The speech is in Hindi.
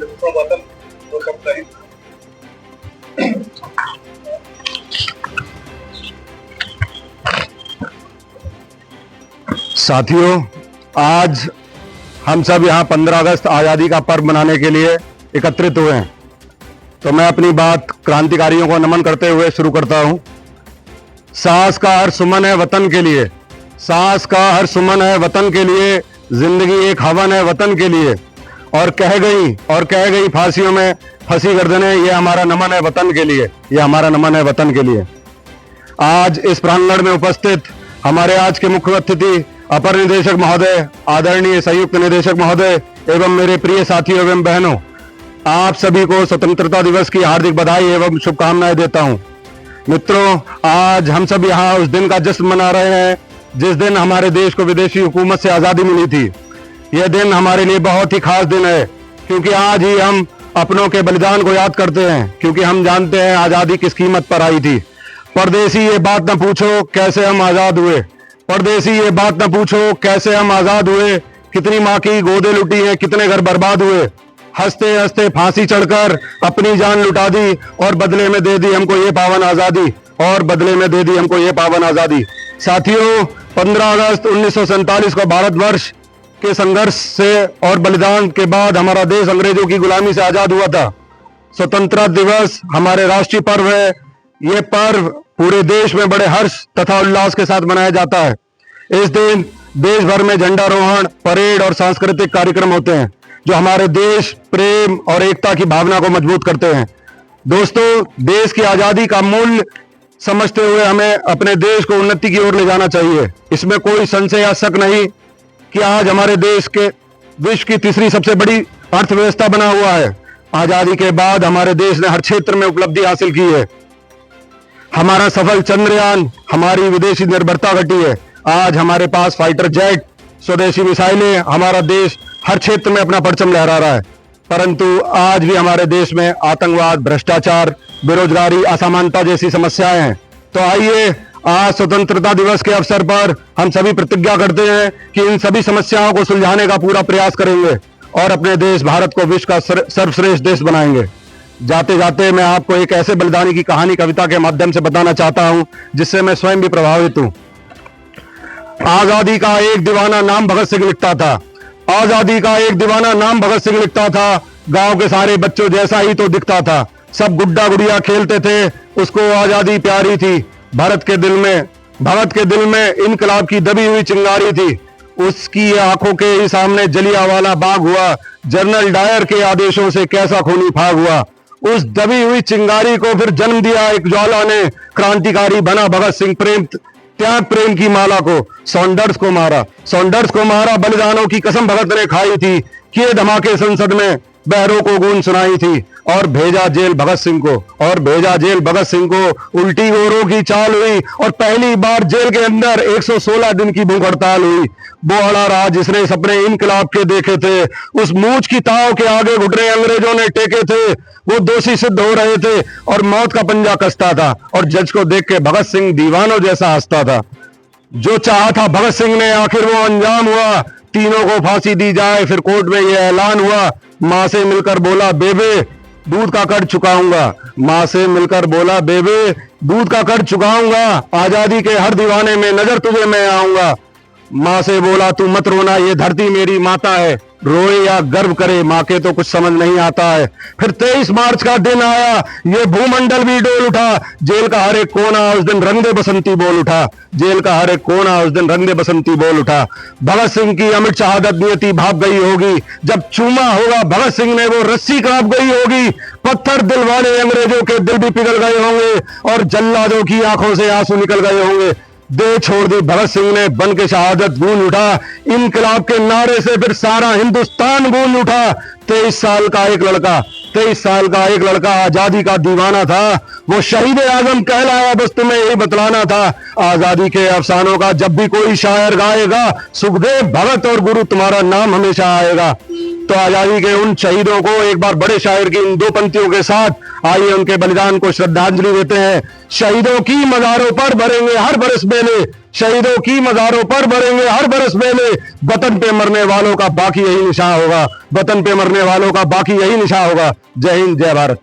वतन वो सब कहीं। साथियों, आज हम सब यहाँ 15 अगस्त आज़ादी का पर्व मनाने के लिए एकत्रित हुए हैं। तो मैं अपनी बात क्रांतिकारियों को नमन करते हुए शुरू करता हूँ। साहस का हर सुमन है वतन के लिए, साहस का हर सुमन है वतन के लिए, जिंदगी एक हवन है वतन के लिए। और कह गई फांसियों में फंसी गर्दनें, ये हमारा नमन है वतन के लिए, ये हमारा नमन है वतन के लिए। आज इस प्रांगण में उपस्थित हमारे आज के मुख्य अतिथि अपर निदेशक महोदय, आदरणीय संयुक्त निदेशक महोदय एवं मेरे प्रिय साथियों एवं बहनों, आप सभी को स्वतंत्रता दिवस की हार्दिक बधाई एवं शुभकामनाएं देता हूं। मित्रों, आज हम सब यहाँ उस दिन का जश्न मना रहे हैं जिस दिन हमारे देश को विदेशी हुकूमत से आजादी मिली थी। यह दिन हमारे लिए बहुत ही खास दिन है, क्योंकि आज ही हम अपनों के बलिदान को याद करते हैं, क्योंकि हम जानते हैं आजादी किस कीमत पर आई थी। परदेसी ये बात न पूछो कैसे हम आजाद हुए, परदेसी ये बात न पूछो कैसे हम आजाद हुए। कितनी माँ की गोदे लुटी हैं, कितने घर बर्बाद हुए। हंसते हंसते फांसी चढ़कर अपनी जान लुटा दी और बदले में दे दी हमको ये पावन आजादी, और बदले में दे दी हमको ये पावन आजादी। साथियों, 15 अगस्त 1947 को भारतवर्ष के संघर्ष से और बलिदान के बाद हमारा देश अंग्रेजों की गुलामी से आजाद हुआ था। स्वतंत्रता दिवस हमारे राष्ट्रीय पर्व है। ये पर्व पूरे देश में बड़े हर्ष तथा उल्लास के साथ मनाया जाता है। इस दिन देश भर में झंडारोहण, परेड और सांस्कृतिक कार्यक्रम होते हैं जो हमारे देश प्रेम और एकता की भावना को मजबूत करते हैं। दोस्तों, देश की आजादी का मूल्य समझते हुए हमें अपने देश को उन्नति की ओर ले जाना चाहिए। इसमें कोई संशय या शक नहीं कि आज हमारे देश के विश्व की तीसरी सबसे बड़ी अर्थव्यवस्था बना हुआ है। आजादी के बाद हमारे देश ने हर क्षेत्र में उपलब्धि हासिल की है। हमारा सफल चंद्रयान, हमारी विदेशी निर्भरता घटी है। आज हमारे पास फाइटर जेट, स्वदेशी मिसाइलें, हमारा देश हर क्षेत्र में अपना परचम लहरा रहा है। परंतु आज भी हमारे देश में आतंकवाद, भ्रष्टाचार, बेरोजगारी, असमानता जैसी समस्याएं हैं। तो आइए आज स्वतंत्रता दिवस के अवसर पर हम सभी प्रतिज्ञा करते हैं कि इन सभी समस्याओं को सुलझाने का पूरा प्रयास करेंगे और अपने देश भारत को विश्व का सर्वश्रेष्ठ देश बनाएंगे। जाते जाते मैं आपको एक ऐसे बलिदानी की कहानी कविता के माध्यम से बताना चाहता हूं जिससे मैं स्वयं भी प्रभावित हूं। आजादी का एक दीवाना नाम भगत सिंह लिखता था, आजादी का एक दीवाना नाम भगत सिंह लिखता था। गांव के सारे बच्चों जैसा ही तो दिखता था, सब गुड्डा गुड़िया खेलते थे, उसको आजादी प्यारी थी। भगत के दिल में इनकलाब की दबी हुई चिंगारी थी। उसकी आंखों के ही सामने जलियांवाला बाग हुआ, जनरल डायर के आदेशों से कैसा खूनी फाग हुआ। उस दबी हुई चिंगारी को फिर जन्म दिया एक ज्वाला ने, क्रांतिकारी बना भगत सिंह। त्याग प्रेम की माला को सॉन्डर्स को मारा, बलिदानों की कसम भगत ने खाई थी। किए धमाके संसद में, बहरों को गूंज सुनाई थी, और भेजा जेल भगत सिंह को। उल्टी गोरों की चाल हुई और पहली बार जेल के अंदर 116 दिन की भूख हड़ताल हुई। वो अड़ा रहा जिसने सपने इनकलाब के देखे थे, उस मूंछ की ताव के आगे घुटने अंग्रेजों ने टेके थे। वो दोषी सिद्ध हो रहे थे और मौत का पंजा कसता था, और जज को देख के भगत सिंह दीवानों जैसा हंसता था। जो चाहा था भगत सिंह ने, आखिर वो अंजाम हुआ। तीनों को फांसी दी जाए, फिर कोर्ट में ये ऐलान हुआ। मां से मिलकर बोला, बेबे दूध का कर्ज चुकाऊंगा। मां से मिलकर बोला, बेबे दूध का कर्ज चुकाऊंगा। आजादी के हर दीवाने में नजर तुझे मैं आऊंगा। मां से बोला, तू मत रोना, ये धरती मेरी माता है। रोए या गर्व करे, मां के तो कुछ समझ नहीं आता है। फिर 23 मार्च का दिन आया, ये भूमंडल भी डोल उठा। जेल का हर एक कोना उस दिन रंग दे बसंती बोल उठा। जेल का हर एक कोना उस दिन रंग दे बसंती बोल उठा। भगत सिंह की अमिट शहादत नियति भाप गई होगी। जब चूमा होगा भगत सिंह ने, वो रस्सी कांप गई होगी। पत्थर दिल वाले अंग्रेजों के दिल भी पिघल गए होंगे, और जल्लादों की आंखों से आंसू निकल गए होंगे। दे छोड़ दी भगत सिंह ने, बन के शहादत गूंज उठा। इनकलाब के नारे से फिर सारा हिंदुस्तान गूंज उठा। 23 साल का एक लड़का आजादी का दीवाना था। वो शहीद आजम कहलाया, बस तुम्हें यही बतलाना था। आजादी के अफसानों का जब भी कोई शायर गाएगा, सुखदेव, भगत और गुरु तुम्हारा नाम हमेशा आएगा। तो आजादी के उन शहीदों को एक बार बड़े शायर की इन दो पंक्तियों के साथ आइए उनके बलिदान को श्रद्धांजलि देते हैं। शहीदों की मज़ारों पर भरेंगे हर बरस बेले, शहीदों की मज़ारों पर भरेंगे हर बरस बेले, वतन पे मरने वालों का बाकी यही निशान होगा, वतन पे मरने वालों का बाकी यही निशान होगा। जय हिंद, जय भारत।